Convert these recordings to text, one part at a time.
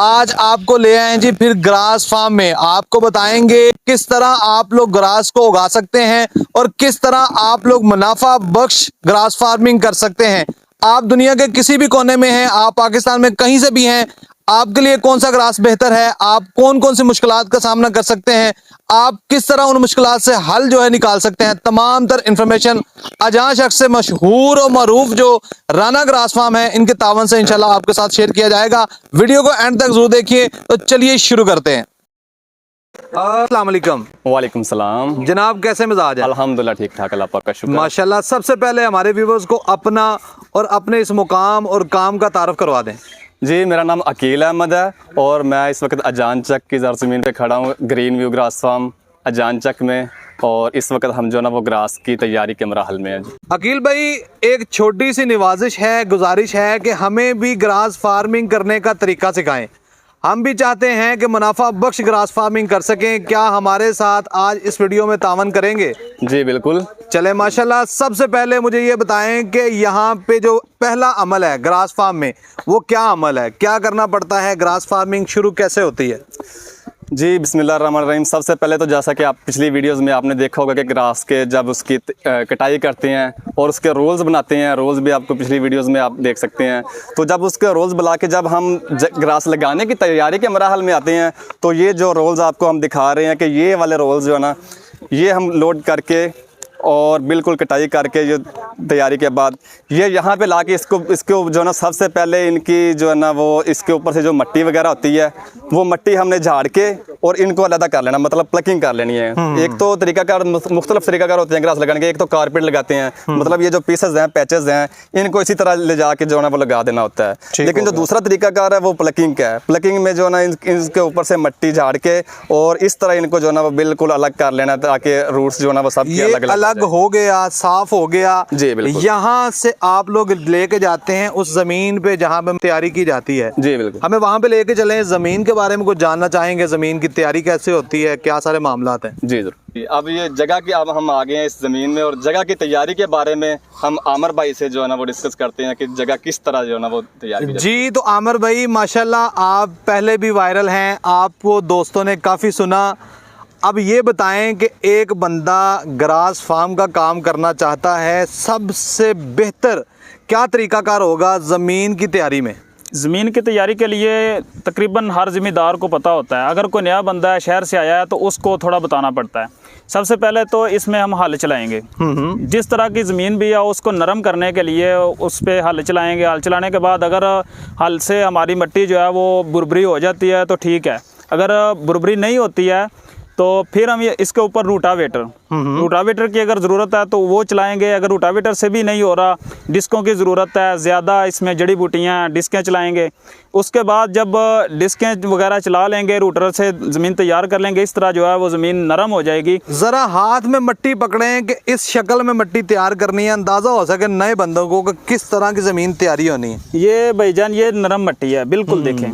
आज आपको ले आए हैं जी फिर ग्रास फार्म में। आपको बताएंगे किस तरह आप लोग ग्रास को उगा सकते हैं और किस तरह आप लोग मुनाफा बख्श ग्रास फार्मिंग कर सकते हैं। आप दुनिया के किसी भी कोने में हैं, आप पाकिस्तान में कहीं से भी हैं, आपके लिए कौन सा ग्रास बेहतर है, आप कौन कौन सी मुश्किलात का सामना कर सकते हैं, आप किस तरह उन मुश्किलात से हल जो है निकाल सकते हैं, तमाम तर इंफॉर्मेशन अजान शख्स से मशहूर और मरूफ जो राना ग्रास फार्म है इनके तावन से इंशाल्लाह आपके साथ शेयर किया जाएगा। वीडियो को एंड तक जरूर देखिए। तो चलिए शुरू करते हैं। अस्सलाम वालेकुम। वालेकुम सलाम जनाब, कैसे मिजाज है? अल्हम्दुलिल्लाह ठीक ठाक, अल्लाह पाक का शुक्र। माशाल्लाह। सबसे पहले हमारे व्यूवर्स को अपना और अपने इस मुकाम और काम का तारुफ करवा दें। जी, मेरा नाम अकील अहमद है और मैं इस वक्त अजान चक की ज़मीन पे खड़ा हूँ, ग्रीन व्यू ग्रास फार्म अजान चक में। और इस वक्त हम जो ना वो ग्रास की तैयारी के मराहल में है। अकील भाई, एक छोटी सी निवाजिश है, गुजारिश है कि हमें भी ग्रास फार्मिंग करने का तरीका सिखाएं। हम भी चाहते हैं कि मुनाफा बख्श ग्रास फार्मिंग कर सकें। क्या हमारे साथ आज इस वीडियो में तावन करेंगे? जी बिल्कुल। चले माशाल्लाह। सबसे पहले मुझे ये बताएं कि यहाँ पे जो पहला अमल है ग्रास फार्म में, वो क्या अमल है, क्या करना पड़ता है, ग्रास फार्मिंग शुरू कैसे होती है? जी बिस्मिल्लाहिर्रहमानिर्रहीम। सबसे पहले तो जैसा कि आप पिछली वीडियोस में आपने देखा होगा कि ग्रास के जब उसकी कटाई करते हैं और उसके रोल्स बनाते हैं, रोल्स भी आपको पिछली वीडियोस में आप देख सकते हैं। तो जब उसके रोल्स बना के जब हम ग्रास लगाने की तैयारी के मराहल में आते हैं, तो ये जो रोल्स आपको हम दिखा रहे हैं कि ये वाले रोल्स जो है ना, ये हम लोड करके और बिल्कुल कटाई करके ये तैयारी के बाद ये यहाँ पे लाके इसको जो है ना, सबसे पहले इनकी जो है ना वो इसके ऊपर से जो मट्टी वगैरह होती है वो मट्टी हमने झाड़ के और इनको अलग कर लेना, मतलब प्लकिंग कर लेनी है। एक तो तरीकाकार मुख्तलिफ तरीकाकार होते हैं ग्रास लगाने के। एक तो कारपेट लगाते हैं, मतलब ये जो पीसेस हैं, पैचेस हैं, इनको इसी तरह ले जाके जो है ना वो लगा देना होता है। लेकिन जो दूसरा तरीकाकार है वो प्लकिंग का है। प्लकिंग में जो है ना इसके ऊपर से मट्टी झाड़ के और इस तरह इनको जो है ना वो बिल्कुल अलग कर लेना ताकि रूट्स जो है ना वो सब अलग हो गया, साफ हो गया। जी बिल्कुल। यहाँ से आप लोग लेके जाते हैं उस जमीन पे जहाँ पे तैयारी की जाती है। जी बिल्कुल। हमें वहाँ पे लेके चले, जमीन के बारे में कुछ जानना चाहेंगे, जमीन की तैयारी कैसे होती है, क्या सारे मामलात हैं? जी जरूर। अब ये जगह की, अब हम आ गए हैं इस ज़मीन में और जगह की तैयारी के बारे में हम आमिर भाई से जो है ना वो डिस्कस करते हैं कि जगह किस तरह जो है ना वो तैयारी। जी, तो आमिर भाई माशाल्लाह आप पहले भी वायरल हैं, आपको दोस्तों ने काफ़ी सुना। अब ये बताएं कि एक बंदा ग्रास फार्म का काम करना चाहता है, सबसे बेहतर क्या तरीकाकार होगा ज़मीन की तैयारी में? ज़मीन की तैयारी के लिए तकरीबन हर ज़मींदार को पता होता है। अगर कोई नया बंदा है, शहर से आया है, तो उसको थोड़ा बताना पड़ता है। सबसे पहले तो इसमें हम हल चलाएंगे। जिस तरह की ज़मीन भी है उसको नरम करने के लिए उस पर हल चलाएंगे। हल चलाने के बाद अगर हल से हमारी मिट्टी जो है वो बुरबरी हो जाती है तो ठीक है। अगर बुरबरी नहीं होती है तो फिर हम इसके ऊपर रूटावेटर की अगर ज़रूरत है तो वो चलाएंगे। अगर रूटावेटर से भी नहीं हो रहा, डिस्कों की ज़रूरत है ज़्यादा, इसमें जड़ी बूटियाँ, डिस्कें चलाएंगे। उसके बाद जब डिस्कें वगैरह चला लेंगे, रूटर से ज़मीन तैयार कर लेंगे, इस तरह जो है वो ज़मीन नरम हो जाएगी। ज़रा हाथ में मिट्टी पकड़ें कि इस शक्ल में मिट्टी तैयार करनी है, अंदाज़ा हो सके नए बंदों को कि किस तरह की ज़मीन तैयारी होनी है। ये भाईजान ये नरम मिट्टी है, बिल्कुल देखें।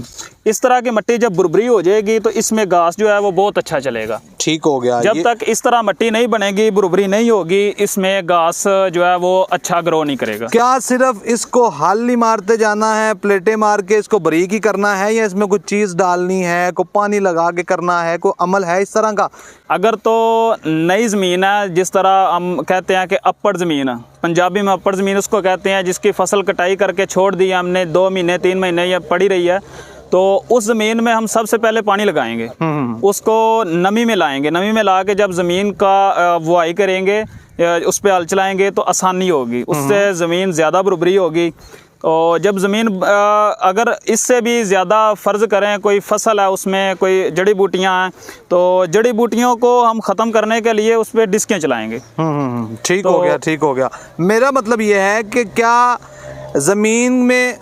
इस तरह की मिट्टी जब बुरबरी हो जाएगी तो इसमें घास जो है वो बहुत अच्छा चलेगा। ठीक हो गया। जब तक इस तरह मिट्टी नहीं बनेगी, बुरबरी नहीं होगी, इसमें घास जो है वो अच्छा ग्रो नहीं करेगा। क्या सिर्फ इसको हल नहीं मारते जाना है, प्लेटें मार के इसको बारीक ही करना है, या इसमें कुछ चीज़ डालनी है, कोई पानी लगा के करना है, कोई अमल है इस तरह का? अगर तो नई ज़मीन है, जिस तरह हम कहते हैं कि अप्पड़ ज़मीन है, पंजाबी में अप्पड़ ज़मीन उसको कहते हैं, जिसकी फसल कटाई करके छोड़ दी हमने 2 महीने 3 महीने या पड़ी रही है, तो उस ज़मीन में हम सबसे पहले पानी लगाएंगे। उसको नमी में लाएंगे। नमी में ला के जब ज़मीन का बुआई करेंगे, उस पर हल चलाएंगे तो आसानी होगी, उससे ज़मीन ज़्यादा बुरबरी होगी। और जब ज़मीन अगर इससे भी ज़्यादा फ़र्ज़ करें कोई फसल है, उसमें कोई जड़ी बूटियाँ हैं, तो जड़ी बूटियों को हम ख़त्म करने के लिए उस पर डिस्कें चलाएँगे। ठीक हो गया, ठीक हो गया। मेरा मतलब ये है कि क्या ज़मीन में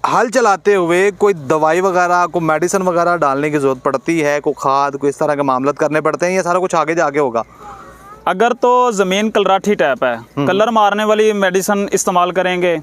हल चलाते हुए कोई दवाई वगैरह, कोई मेडिसिन वगैरह डालने की ज़रूरत पड़ती है, कोई खाद, कोई इस तरह के मामला करने पड़ते हैं, ये सारा कुछ आगे जाके होगा? अगर तो ज़मीन कलराठी टाइप है, कलर मारने वाली मेडिसिन इस्तेमाल करेंगे।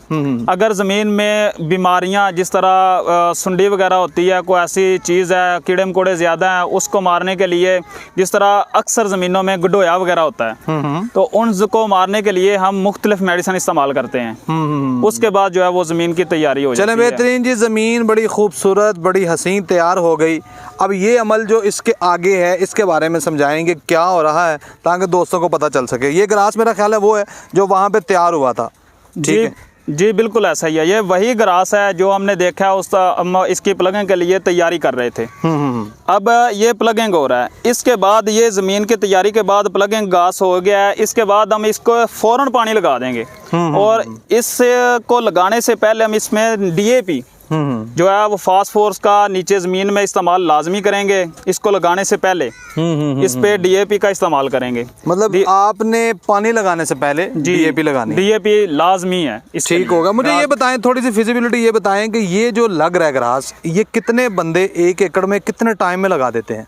अगर ज़मीन में बीमारियां जिस तरह सुंडी वगैरह होती है, कोई ऐसी चीज़ है, कीड़े मकोड़े ज़्यादा हैं, उसको मारने के लिए जिस तरह अक्सर ज़मीनों में गडोया वगैरह होता है, तो उनको मारने के लिए हम मुख्तलिफ मेडिसिन इस्तेमाल करते हैं। उसके बाद जो है वो ज़मीन की तैयारी हो जाती है। चले बेहतरीन जी, ज़मीन बड़ी खूबसूरत, बड़ी हसीन तैयार हो गई। अब ये अमल जो इसके आगे है, इसके बारे में समझाएंगे क्या हो रहा है, ताकि दोस्तों को पता चल सके। ये ग्रास मेरा ख्याल है वो है जो वहाँ पे तैयार हुआ था, ठीक है? जी बिल्कुल ऐसा ही है। ये वही ग्रास है जो हमने देखा है, हम इसकी प्लगिंग के लिए तैयारी कर रहे थे। अब ये प्लगिंग हो रहा है। इसके बाद ये ज़मीन की तैयारी के बाद प्लगिंग घास हो गया है। इसके बाद हम इसको फ़ौरन पानी लगा देंगे, और इसको लगाने से पहले हम इसमें DAP जो है वो फास्फोरस का नीचे ज़मीन में इस्तेमाल लाजमी करेंगे। इसको लगाने से पहले इस पे DAP का इस्तेमाल करेंगे। मतलब आपने पानी लगाने से पहले DAP लगानी, DAP लाजमी है। ठीक होगा। मुझे ये बताएं, थोड़ी सी फिजिबिलिटी ये बताएं कि ये जो लग रहा है ग्रास, ये कितने बंदे 1 एकड़ में कितने टाइम में लगा देते हैं?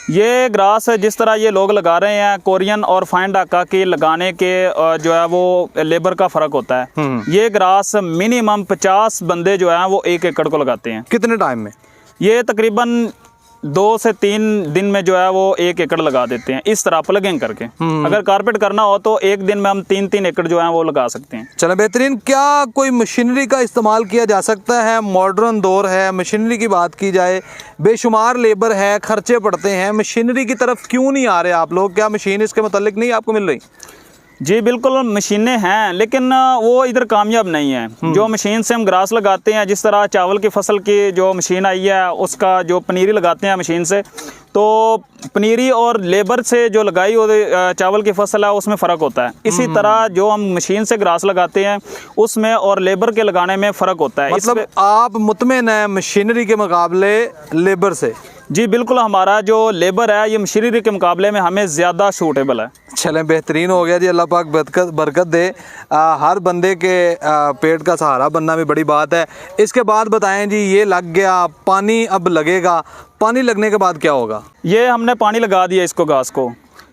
ये ग्रास जिस तरह ये लोग लगा रहे हैं, कोरियन और फाइन डाका के लगाने के जो है वो लेबर का फ़र्क होता है। ये ग्रास मिनिमम 50 बंदे जो है वो 1 एकड़ को लगाते हैं। कितने टाइम में? ये तकरीबन 2 से 3 दिन में जो है वो 1 एकड़ लगा देते हैं, इस तरह प्लगिंग करके। अगर कारपेट करना हो तो 1 दिन में हम 3-3 एकड़ जो है वो लगा सकते हैं। चलो बेहतरीन। क्या कोई मशीनरी का इस्तेमाल किया जा सकता है? मॉडर्न दौर है, मशीनरी की बात की जाए, बेशुमार लेबर है, खर्चे पड़ते हैं, मशीनरी की तरफ क्यों नहीं आ रहे आप लोग? क्या मशीन इसके मुतालिक नहीं आपको मिल रही? जी बिल्कुल, मशीनें हैं, लेकिन वो इधर कामयाब नहीं है। जो मशीन से हम ग्रास लगाते हैं, जिस तरह चावल की फसल की जो मशीन आई है, उसका जो पनीरी लगाते हैं मशीन से, तो पनीरी और लेबर से जो लगाई हुई चावल की फसल है उसमें फ़र्क होता है। इसी तरह जो हम मशीन से ग्रास लगाते हैं उसमें और लेबर के लगाने में फ़र्क होता है। मतलब आप मुतमिन हैं मशीनरी के मुकाबले लेबर से? जी बिल्कुल, हमारा जो लेबर है ये मशीनरी के मुकाबले में हमें ज़्यादा सूटेबल है। चलें, बेहतरीन हो गया जी। अल्लाह पाक बरकत दे। हर बंदे के पेट का सहारा बनना भी बड़ी बात है। इसके बाद बताएं जी, ये लग गया, पानी अब लगेगा, पानी लगने के बाद क्या होगा? ये हमने पानी लगा दिया इसको, घास को।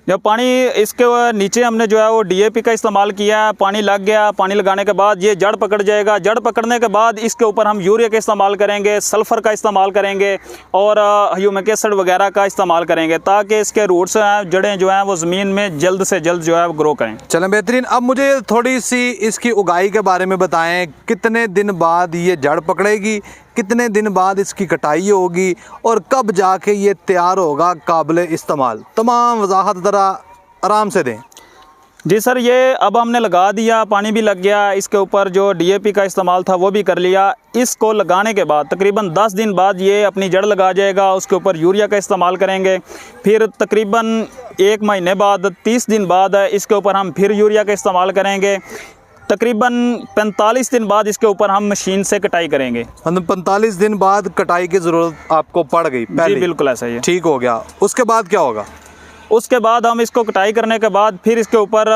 जब पानी इसके नीचे हमने जो है वो DAP का इस्तेमाल किया, पानी लग गया। पानी लगाने के बाद ये जड़ पकड़ जाएगा। जड़ पकड़ने के बाद इसके ऊपर हम यूरिया का इस्तेमाल करेंगे, सल्फ़र का इस्तेमाल करेंगे और ह्यूमिक एसिड वगैरह का इस्तेमाल करेंगे, ताकि इसके रूट्स जड़ें जो हैं वो ज़मीन में जल्द से जल्द जो है वो ग्रो करें। चलें बेहतरीन। अब मुझे थोड़ी सी इसकी उगाई के बारे में बताएं। कितने दिन बाद ये जड़ पकड़ेगी, कितने दिन बाद इसकी कटाई होगी, और कब जाके ये तैयार होगा काबिल इस्तेमाल? तमाम वजाहत ज़रा आराम से दें। जी सर, ये अब हमने लगा दिया, पानी भी लग गया, इसके ऊपर जो DAP का इस्तेमाल था वो भी कर लिया। इसको लगाने के बाद तकरीबन 10 दिन बाद ये अपनी जड़ लगा जाएगा। उसके ऊपर यूरिया का इस्तेमाल करेंगे। फिर तकरीबन 1 महीने बाद, 30 दिन बाद इसके ऊपर हम फिर यूरिया का इस्तेमाल करेंगे। तकरीबन 45 दिन बाद इसके ऊपर हम मशीन से कटाई करेंगे। 45 दिन बाद कटाई की ज़रूरत आपको पड़ गई पहले? जी बिल्कुल ऐसा ही है। ठीक हो गया। उसके बाद क्या होगा? उसके बाद हम इसको कटाई करने के बाद फिर इसके ऊपर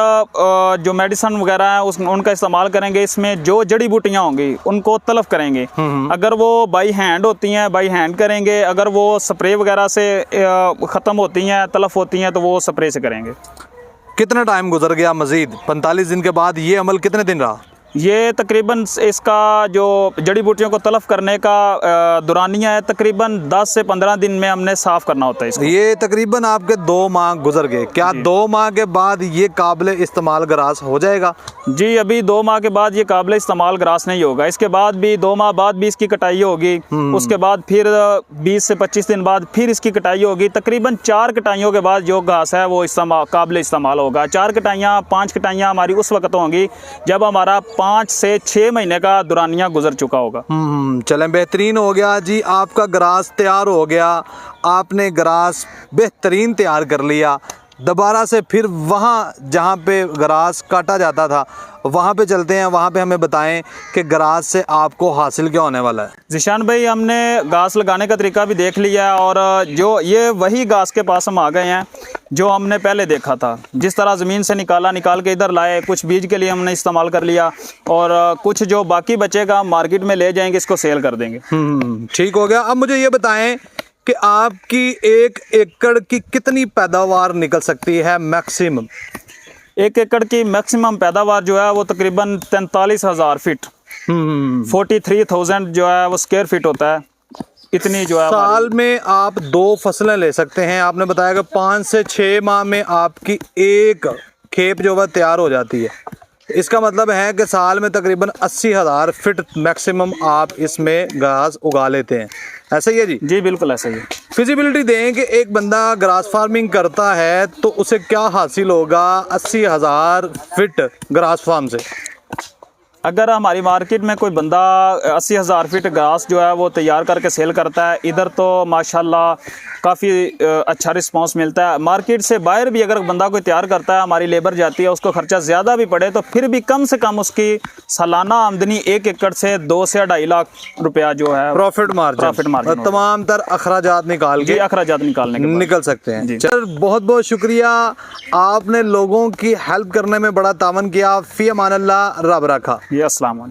जो मेडिसिन वगैरह है उनका इस्तेमाल करेंगे। इसमें जो जड़ी बूटियाँ होंगी उनको तलफ करेंगे। अगर वो बाई हैंड होती हैं, बाई हैंड करेंगे। अगर वो स्प्रे वगैरह से ख़त्म होती हैं, तलफ होती हैं, तो वो स्प्रे से करेंगे। कितना टाइम गुजर गया मज़ीद? 45 दिन के बाद ये अमल कितने दिन रहा? ये तकरीबन इसका जो जड़ी बूटियों को तलफ करने का दुरानिया है, तकरीबन 10 से 15 दिन में हमने साफ़ करना होता है इसको। ये तकरीबन आपके 2 माह गुजर गए। क्या 2 माह के बाद ये काबिल इस्तेमाल ग्रास हो जाएगा? जी, अभी 2 माह के बाद ये काबिल इस्तेमाल ग्रास नहीं होगा। इसके बाद भी 2 माह बाद भी इसकी कटाई होगी। उसके बाद फिर 20 से 25 दिन बाद फिर इसकी कटाई होगी। तकरीबन 4 कटाइयों के बाद जो घास है वो काबिल इस्तेमाल होगा। 4 कटाइयाँ 5 कटाइयाँ हमारी उस वक्त होंगी जब हमारा 5 से 6 महीने का दुरानिया गुजर चुका होगा। चलें, बेहतरीन हो गया जी। आपका ग्रास तैयार हो गया, आपने ग्रास बेहतरीन तैयार कर लिया। दोबारा से फिर वहाँ जहाँ पे ग्रास काटा जाता था वहाँ पे चलते हैं। वहाँ पे हमें बताएं कि ग्रास से आपको हासिल क्या होने वाला है। ज़ीशान भाई, हमने घास लगाने का तरीका भी देख लिया, और जो ये वही घास के पास हम आ गए हैं जो हमने पहले देखा था। जिस तरह ज़मीन से निकाल के इधर लाए, कुछ बीज के लिए हमने इस्तेमाल कर लिया, और कुछ जो बाकी बचेगा मार्केट में ले जाएंगे, इसको सेल कर देंगे। ठीक हो गया। अब मुझे ये बताएं कि आपकी 1 एकड़ की कितनी पैदावार निकल सकती है मैक्सिमम? 1 एकड़ की मैक्सिमम पैदावार जो है वो तकरीबन 43,000 फीट 43,000 जो है वो स्क्वायर फीट होता है। इतनी जो है साल में आप 2 फसलें ले सकते हैं। आपने बताया कि 5 से 6 माह में आपकी एक खेप जो है तैयार हो जाती है। इसका मतलब है कि साल में तकरीबन 80,000 फीट मैक्सिमम आप इसमें घास उगा लेते हैं। ऐसा ही है जी? जी बिल्कुल ऐसा ही है। फिजिबिलिटी दें कि एक बंदा ग्रास फार्मिंग करता है तो उसे क्या हासिल होगा 80,000 फीट ग्रास फार्म से? अगर हमारी मार्केट में कोई बंदा 80,000 फीट घास जो है वो तैयार करके सेल करता है, इधर तो माशाल्लाह काफ़ी अच्छा रिस्पांस मिलता है। मार्केट से बाहर भी अगर बंदा कोई तैयार करता है, हमारी लेबर जाती है, उसको खर्चा ज़्यादा भी पड़े तो फिर भी कम से कम उसकी सालाना आमदनी 1 एकड़ से 2 से 2.5 लाख रुपया जो है प्रॉफिट मार्जिन तमाम तर अखराजात निकाल के अखराजात निकालने के निकल सकते हैं। सर बहुत बहुत शुक्रिया, आपने लोगों की हेल्प करने में बड़ा तावन किया। फी अमान अल्लाह, रब रखा। अस्सलाम वालेकुम।